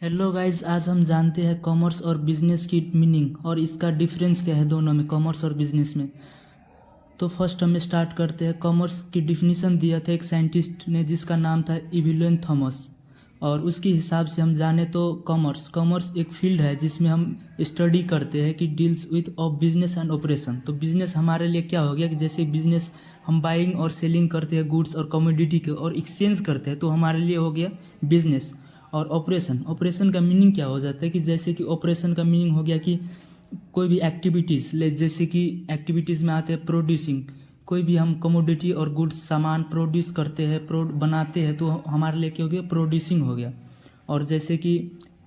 Hello guys, आज हम जानते हैं कॉमर्स और बिजनेस की मीनिंग और इसका डिफरेंस क्या है दोनों में, कॉमर्स और बिजनेस में। तो फर्स्ट हम स्टार्ट करते हैं। कॉमर्स की डिफिनीसन दिया था एक साइंटिस्ट ने जिसका नाम था इविलियन थॉमस, और उसके हिसाब से हम जाने तो कॉमर्स एक फील्ड है जिसमें हम स्टडी करते हैं कि deals width of business and operation. तो बिजनेस हमारे लिए क्या हो गया कि जैसे बिजनेस हम बाइंग और सेलिंग करते हैं गुड्स और कमोडिटी के और एक्सचेंज करते हैं, तो हमारे लिए हो गया बिजनेस। और ऑपरेशन का मीनिंग क्या हो जाता है कि जैसे कि ऑपरेशन का मीनिंग हो गया कि कोई भी एक्टिविटीज़, जैसे कि एक्टिविटीज़ में आते हैं प्रोड्यूसिंग, कोई भी हम कमोडिटी और गुड्स सामान प्रोड्यूस करते हैं, बनाते हैं, तो हमारे लिए क्या हो गया, प्रोड्यूसिंग हो गया। और जैसे कि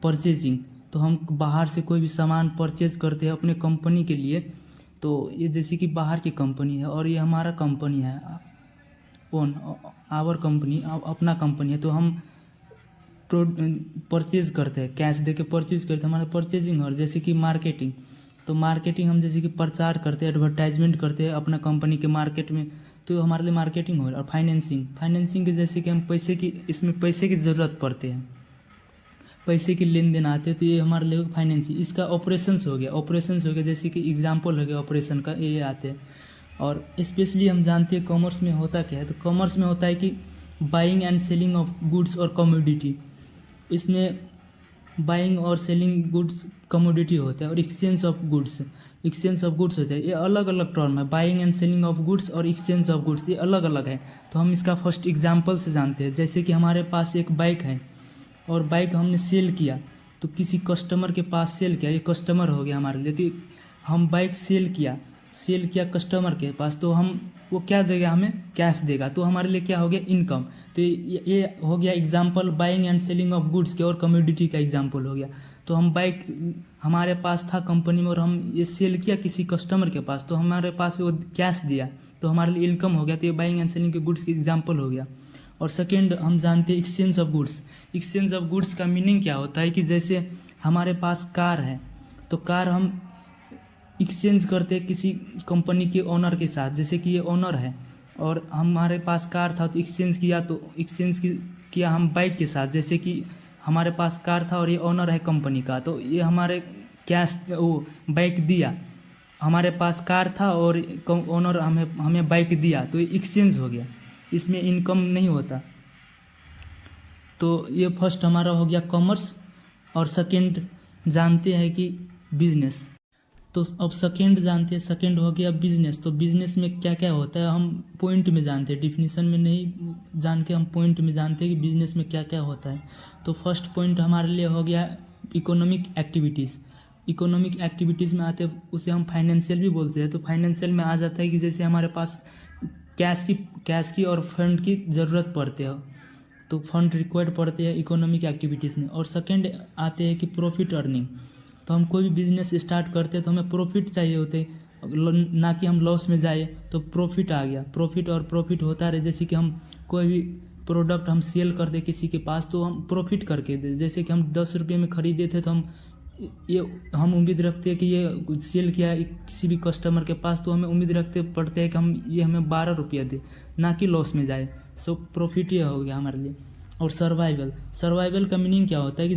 परचेजिंग, तो हम बाहर से कोई भी सामान परचेज करते हैं अपने कंपनी के लिए, तो ये जैसे कि बाहर की कंपनी है और ये हमारा कंपनी है, आवर कंपनी, अपना कंपनी है, तो हम परचेज करते हैं, कैश दे के परचेज करते हैं, हमारा परचेजिंग। और जैसे कि मार्केटिंग, तो मार्केटिंग हम जैसे कि प्रचार करते हैं, एडवर्टाइजमेंट करते हैं अपना कंपनी के मार्केट में, तो हमारे लिए मार्केटिंग हो रहा है। और फाइनेंसिंग के जैसे कि हम इसमें पैसे की ज़रूरत पड़ते हैं, पैसे की लेन देन आते हैं, तो ये हमारे लिए फाइनेंसिंग। इसका ऑपरेशंस हो गया, जैसे कि एग्जाम्पल हो गया ऑपरेशन का, ये आते हैं। और स्पेशली हम जानते हैं कॉमर्स में होता क्या है, तो कॉमर्स में होता है कि buying and selling of goods और कमोडिटी। इसमें बाइंग और सेलिंग गुड्स कमोडिटी होता है, और एक्सचेंज ऑफ गुड्स होता है। ये अलग अलग टर्म है, buying and selling of goods और एक्सचेंज ऑफ गुड्स, ये अलग अलग है। तो हम इसका फर्स्ट एग्जांपल से जानते हैं। जैसे कि हमारे पास एक बाइक है और बाइक हमने सेल किया, तो किसी कस्टमर के पास सेल किया, ये कस्टमर हो गया हमारे लिए। तो हम बाइक सेल किया कस्टमर के पास, तो वो क्या देगा, हमें कैश देगा, तो हमारे लिए क्या हो गया, इनकम। तो ये हो गया example buying and selling of goods के और कमोडिटी का एग्जांपल हो गया। तो हम बाइक हमारे पास था कंपनी में और हम ये सेल किया किसी कस्टमर के पास, तो हमारे पास वो कैश दिया, तो हमारे लिए इनकम हो गया। तो ये बाइंग एंड सेलिंग के गुड्स की एग्जाम्पल हो गया। और सेकेंड हम जानते हैं एक्सचेंज ऑफ गुड्स का मीनिंग क्या होता है कि जैसे हमारे पास कार है, तो कार हम एक्सचेंज करते हैं किसी कंपनी के ओनर के साथ। जैसे कि ये ओनर है और हमारे पास कार था, तो एक्सचेंज किया हम बाइक के साथ। जैसे कि हमारे पास कार था और ये ओनर है कंपनी का, तो ये हमारे बाइक दिया, हमारे पास कार था और ओनर हमें बाइक दिया, तो ये एक्सचेंज हो गया, इसमें इनकम नहीं होता। तो ये फर्स्ट हमारा हो गया कॉमर्स। और सेकेंड जानते हैं कि बिजनेस। तो अब सेकेंड जानते हैं, सेकेंड हो गया बिजनेस। तो बिजनेस में क्या क्या होता है हम पॉइंट में जानते हैं, डिफिनीसन में नहीं जान के हम पॉइंट में जानते हैं कि बिजनेस में क्या क्या होता है। तो फर्स्ट पॉइंट हमारे लिए हो गया इकोनॉमिक एक्टिविटीज़ में आते हैं, उसे हम फाइनेंशियल भी बोलते हैं। तो फाइनेंशियल में आ जाता है कि जैसे हमारे पास कैश की और फंड की ज़रूरत पड़ते हो, तो फंड रिक्वायर्ड पड़ते हैं इकोनॉमिक एक्टिविटीज़ में। और सेकेंड आते हैं कि प्रॉफिट अर्निंग। तो हम कोई भी बिजनेस स्टार्ट करते हैं तो हमें प्रॉफिट चाहिए होते, ना कि हम लॉस में जाए, तो प्रॉफिट आ गया। प्रॉफिट होता रहे। जैसे कि हम कोई भी प्रोडक्ट हम सेल करते किसी के पास, तो हम प्रॉफिट करके दे। जैसे कि हम 10 रुपये में खरीदे थे, तो हम उम्मीद रखते हैं कि ये सेल किया है किसी भी कस्टमर के पास, तो हमें उम्मीद रखते पड़ते हैं कि ये हमें 12 रुपया दे, ना कि लॉस में जाए। सो प्रॉफिट ये हो गया हमारे लिए। और सर्वाइवल का मीनिंग क्या होता है कि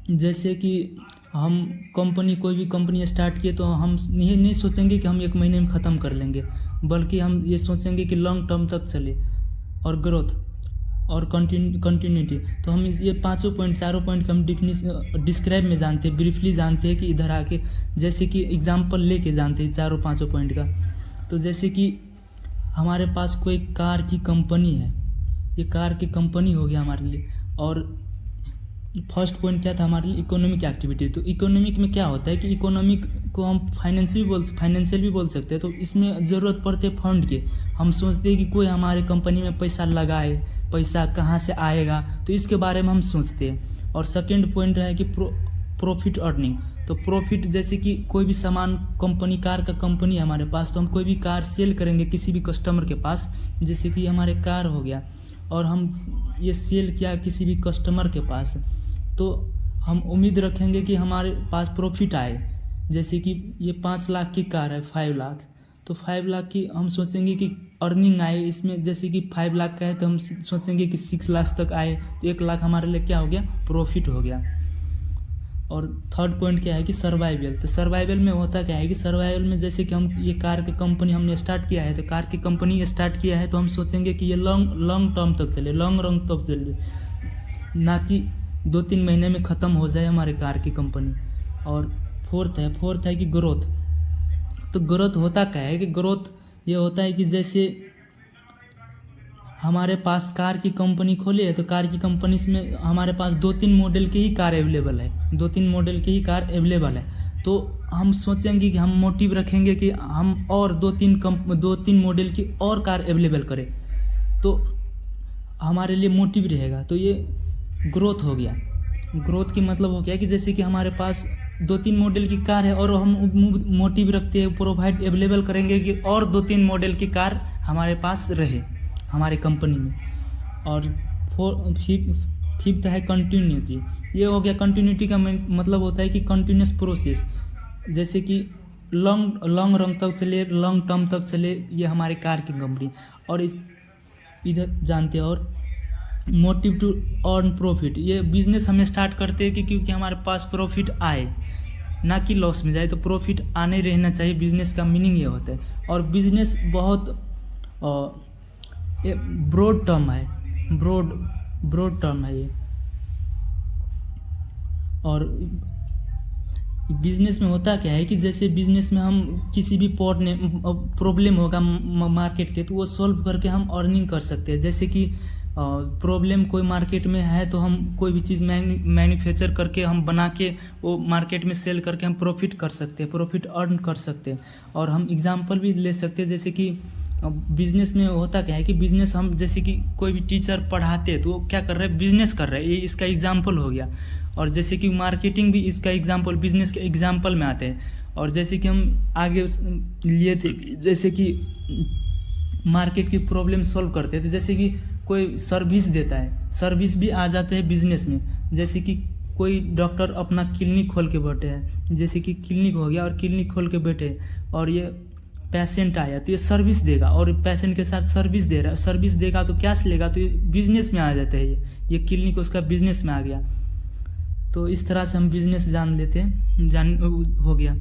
जैसे कि हम कोई भी कंपनी स्टार्ट किए, तो हम नहीं सोचेंगे कि हम 1 महीने में ख़त्म कर लेंगे, बल्कि हम ये सोचेंगे कि लॉन्ग टर्म तक चले। और ग्रोथ और कंटिन्यूटी, तो हम ये चारों पॉइंट हम डिस्क्राइब में जानते हैं, ब्रीफली जानते हैं कि इधर आके जैसे कि एग्जांपल लेके जानते हैं चारों पांचों पॉइंट का। तो जैसे कि हमारे पास कोई कार की कंपनी है, ये कार की कंपनी हो गया हमारे लिए। और फर्स्ट पॉइंट क्या था हमारे लिए, इकोनॉमिक एक्टिविटी। तो इकोनॉमिक में क्या होता है कि इकोनॉमिक को हम फाइनेंशियल भी बोल सकते हैं। तो इसमें ज़रूरत पड़ते है फंड के। हम सोचते हैं कि कोई हमारे कंपनी में पैसा लगाए, पैसा कहाँ से आएगा, तो इसके बारे में हम सोचते हैं। और सेकेंड पॉइंट है कि प्रॉफिट अर्निंग। तो प्रॉफिट, जैसे कि कोई भी सामान कार का कंपनी है हमारे पास, तो हम कोई भी कार सेल करेंगे किसी भी कस्टमर के पास, जैसे कि हमारे कार हो गया और हम ये सेल किया किसी भी कस्टमर के पास, तो हम उम्मीद रखेंगे कि हमारे पास प्रॉफिट आए। जैसे कि ये 5 लाख की कार है, 5 लाख, तो 5 लाख की हम सोचेंगे कि अर्निंग आए इसमें, जैसे कि 5 लाख का है तो हम सोचेंगे कि 6 लाख तक आए, तो 1 लाख हमारे लिए क्या हो गया, प्रॉफिट हो गया। और थर्ड पॉइंट क्या है कि सर्वाइवल। तो सर्वाइवल में होता क्या है कि सर्वाइवल में जैसे कि हम ये कार की कंपनी हमने स्टार्ट किया है, तो कार की कंपनी स्टार्ट किया है तो हम सोचेंगे कि ये लॉन्ग टर्म तक चले, लॉन्ग रन तक चले, ना कि 2-3 महीने में ख़त्म हो जाए हमारे कार की कंपनी। और फोर्थ है कि ग्रोथ। तो ग्रोथ होता क्या है कि ग्रोथ ये होता है कि जैसे हमारे पास कार की कंपनी खोली है तो कार की कंपनी में हमारे पास 2-3 मॉडल के ही कार अवेलेबल है, 2-3 मॉडल के ही कार अवेलेबल है। तो हम सोचेंगे कि हम मोटिव रखेंगे कि हम और 2-3 मॉडल की और कार अवेलेबल करें, तो हमारे लिए मोटिव रहेगा। तो ये ग्रोथ हो गया। ग्रोथ की मतलब हो गया कि जैसे कि हमारे पास 2-3 मॉडल की कार है और हम मोटिव रखते हैं, प्रोवाइड अवेलेबल करेंगे कि और 2-3 मॉडल की कार हमारे पास रहे हमारे कंपनी में। और फिफ्थ है कंटिन्यूटी। ये हो गया, कंटिन्यूटी का मतलब होता है कि कंटिन्यूस प्रोसेस, जैसे कि लॉन्ग रन तक चले, लॉन्ग टर्म तक चले, ये हमारे कार की कंपनी। और इधर जानते हैं, और मोटिव टू अर्न प्रॉफिट। ये बिजनेस हमें स्टार्ट करते हैं कि क्योंकि हमारे पास प्रॉफिट आए, ना कि लॉस में जाए, तो प्रॉफिट आने रहना चाहिए, बिजनेस का मीनिंग ये होता है। और बिजनेस बहुत ब्रॉड टर्म है, ब्रॉड टर्म है ये। और बिजनेस में होता क्या है कि जैसे बिजनेस में हम किसी भी प्रॉब्लम होगा मार्केट के, तो वो सॉल्व करके हम अर्निंग कर सकते हैं। जैसे कि प्रॉब्लम कोई मार्केट में है तो हम कोई भी चीज़ मैन्युफैक्चर करके हम बना के वो मार्केट में सेल करके हम प्रॉफिट कर सकते हैं, प्रॉफिट अर्न कर सकते हैं। और हम एग्जांपल भी ले सकते हैं, जैसे कि बिजनेस में होता क्या है कि बिजनेस हम जैसे कि कोई भी टीचर पढ़ाते हैं तो वो क्या कर रहे हैं, बिजनेस कर रहे हैं, ये इसका एग्जाम्पल हो गया। और जैसे कि मार्केटिंग भी इसका एग्जाम्पल, बिजनेस के एग्जाम्पल में आते हैं। और जैसे कि हम आगे लिए थे, जैसे कि मार्केट की प्रॉब्लम सॉल्व करते थे, जैसे कि कोई सर्विस देता है, सर्विस भी आ जाते हैं बिजनेस में। जैसे कि कोई डॉक्टर अपना क्लिनिक खोल के बैठे हैं, जैसे कि क्लिनिक हो गया और क्लिनिक खोल के बैठे, और ये पेशेंट आया तो ये सर्विस देगा, और पेशेंट के साथ सर्विस दे रहा है, सर्विस देगा तो कैश लेगा, तो ये बिजनेस में आ जाता है। ये क्लिनिक उसका बिजनेस में आ गया। तो इस तरह से हम बिजनेस जान लेते हैं, हो गया।